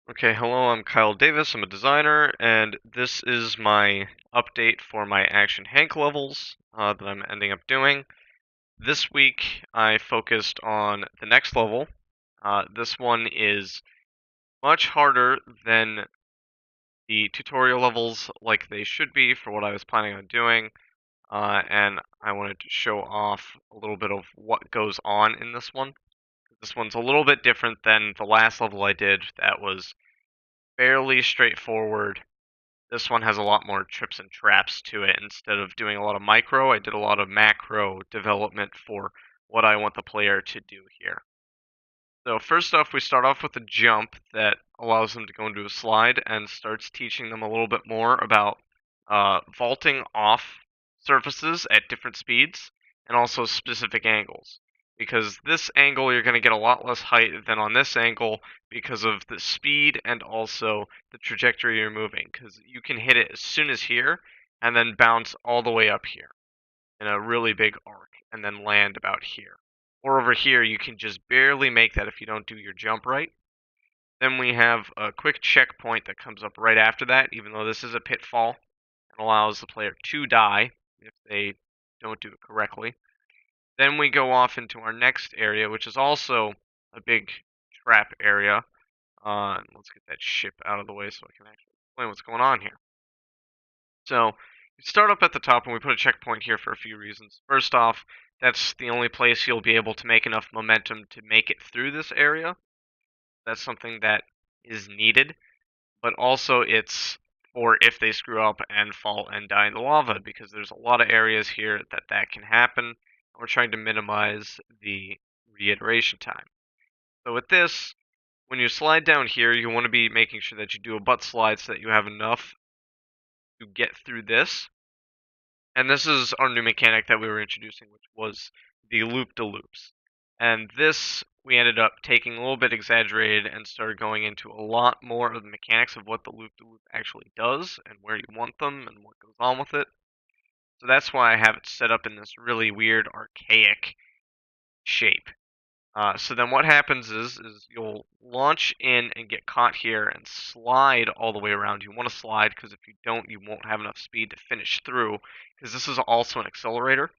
Okay, hello, I'm Kyle Davis. I'm a designer, and this is my update for my action Hank levels that I'm ending up doing. This week, I focused on the next level. This one is much harder than the tutorial levels like they should be for what I was planning on doing, and I wanted to show off a little bit of what goes on in this one. This one's a little bit different than the last level I did that was fairly straightforward. This one has a lot more trips and traps to it. Instead of doing a lot of micro, I did a lot of macro development for what I want the player to do here. So first off, we start off with a jump that allows them to go into a slide and starts teaching them a little bit more about vaulting off surfaces at different speeds and also specific angles. Because this angle, you're going to get a lot less height than on this angle because of the speed and also the trajectory you're moving. Because you can hit it as soon as here and then bounce all the way up here in a really big arc and then land about here. Or over here, you can just barely make that if you don't do your jump right. Then we have a quick checkpoint that comes up right after that, even though this is a pitfall and allows the player to die if they don't do it correctly. Then we go off into our next area, which is also a big trap area. Let's get that ship out of the way so I can actually explain what's going on here. So we start up at the top and we put a checkpoint here for a few reasons. First off, that's the only place you'll be able to make enough momentum to make it through this area. That's something that is needed, but also it's for if they screw up and fall and die in the lava, because there's a lot of areas here that can happen, and we're trying to minimize the reiteration time. So with this, when you slide down here, you want to be making sure that you do a butt slide so that you have enough to get through this. And this is our new mechanic that we were introducing, which was the loop-de-loops. And this we ended up taking a little bit exaggerated and started going into a lot more of the mechanics of what the loop-de-loop actually does and where you want them and what goes on with it. So that's why I have it set up in this really weird, archaic shape. So then what happens is you'll launch in and get caught here and slide all the way around. You want to slide because if you don't, you won't have enough speed to finish through, because this is also an accelerator.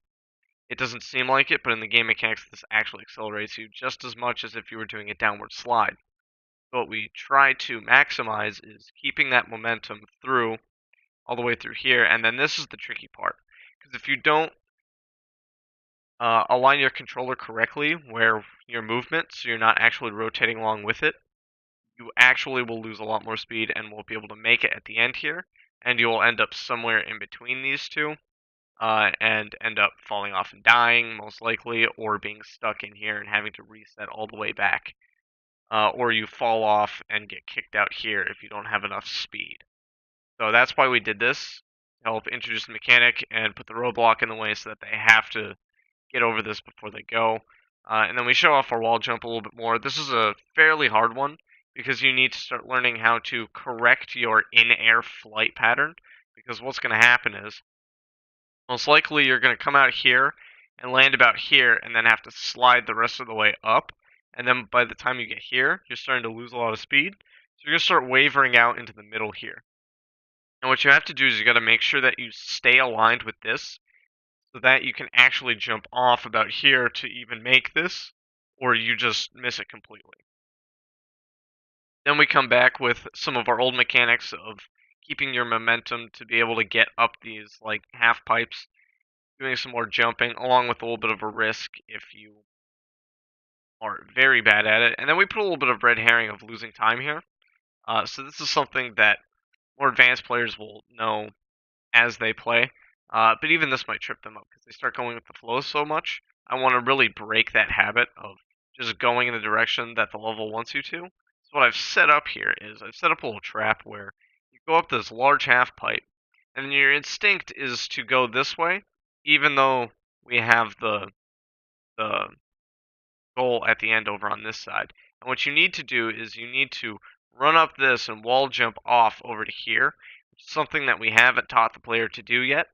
It doesn't seem like it, but in the game mechanics, this actually accelerates you just as much as if you were doing a downward slide. So what we try to maximize is keeping that momentum through all the way through here, and then this is the tricky part. Because if you don't align your controller correctly where your movement, so you're not actually rotating along with it, you actually will lose a lot more speed and won't be able to make it at the end here, and you will end up somewhere in between these two, and end up falling off and dying, most likely, or being stuck in here and having to reset all the way back. Or you fall off and get kicked out here if you don't have enough speed. So that's why we did this, to help introduce the mechanic and put the roadblock in the way so that they have to get over this before they go. And then we show off our wall jump a little bit more. This is a fairly hard one because you need to start learning how to correct your in-air flight pattern. Because what's going to happen is, most likely you're going to come out here and land about here and then have to slide the rest of the way up. And then by the time you get here, you're starting to lose a lot of speed. So you're going to start wavering out into the middle here. And what you have to do is you got to make sure that you stay aligned with this so that you can actually jump off about here to even make this, or you just miss it completely. Then we come back with some of our old mechanics of keeping your momentum to be able to get up these like half pipes, doing some more jumping, along with a little bit of a risk if you are very bad at it. And then we put a little bit of red herring of losing time here. So this is something that more advanced players will know as they play. But even this might trip them up because they start going with the flow so much. I want to really break that habit of just going in the direction that the level wants you to. So what I've set up here is I've set up a little trap where you go up this large half pipe, and then your instinct is to go this way, even though we have the goal at the end over on this side. And what you need to do is you need to run up this and wall jump off over to here, which is something that we haven't taught the player to do yet.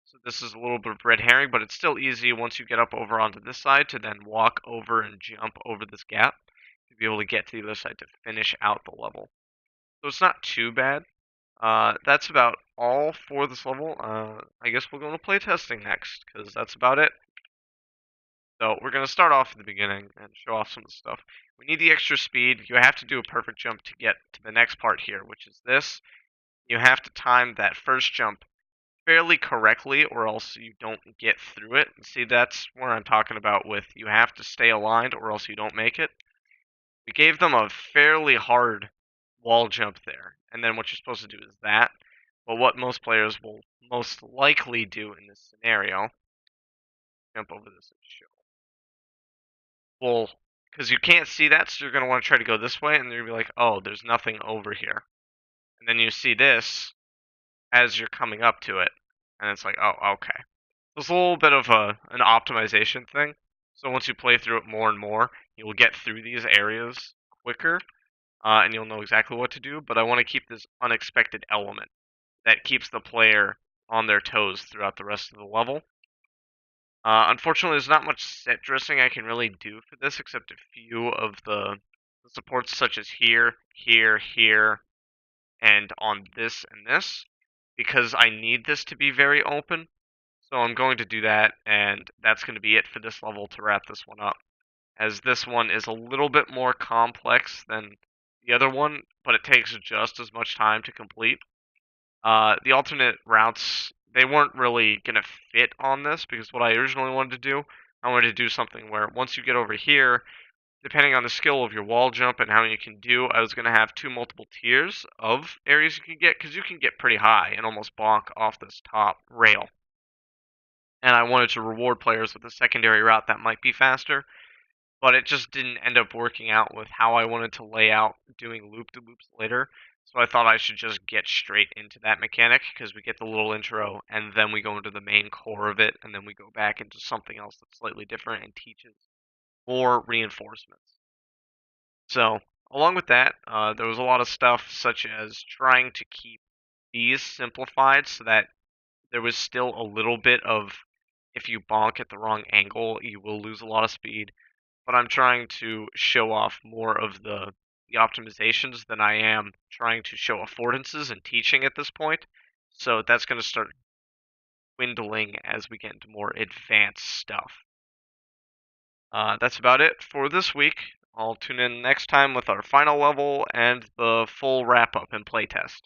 So this is a little bit of red herring, but it's still easy once you get up over onto this side to then walk over and jump over this gap to be able to get to the other side to finish out the level. So it's not too bad. That's about all for this level. I guess we'll go into playtesting next, because that's about it. So we're going to start off at the beginning and show off some of the stuff. We need the extra speed. You have to do a perfect jump to get to the next part here, which is this. You have to time that first jump fairly correctly, or else you don't get through it. See, that's where I'm talking about with you have to stay aligned, or else you don't make it. We gave them a fairly hard wall jump there, and then what you're supposed to do is that. But what most players will most likely do in this scenario, jump over this and show. Well, because you can't see that, so you're going to want to try to go this way, and you're going to be like, oh, there's nothing over here. And then you see this as you're coming up to it, and it's like, oh, okay. There's a little bit of an optimization thing. So once you play through it more and more, you'll get through these areas quicker, and you'll know exactly what to do. But I want to keep this unexpected element that keeps the player on their toes throughout the rest of the level. Unfortunately, there's not much set dressing I can really do for this, except a few of the supports, such as here, here, here, and on this and this, because I need this to be very open. So I'm going to do that, and that's going to be it for this level to wrap this one up, as this one is a little bit more complex than the other one, but it takes just as much time to complete. The alternate routes, they weren't really going to fit on this, because what I originally wanted to do, I wanted to do something where once you get over here, depending on the skill of your wall jump and how many you can do, I was going to have two multiple tiers of areas you can get, because you can get pretty high and almost bonk off this top rail. And I wanted to reward players with a secondary route that might be faster, but it just didn't end up working out with how I wanted to lay out doing loop-de-loops later. So I thought I should just get straight into that mechanic, because we get the little intro, and then we go into the main core of it, and then we go back into something else that's slightly different and teaches more reinforcements. So, along with that, there was a lot of stuff such as trying to keep these simplified so that there was still a little bit of, if you bonk at the wrong angle, you will lose a lot of speed. But I'm trying to show off more of the optimizations than I am trying to show affordances and teaching at this point. So that's going to start dwindling as we get into more advanced stuff. That's about it for this week. I'll tune in next time with our final level and the full wrap-up and playtest.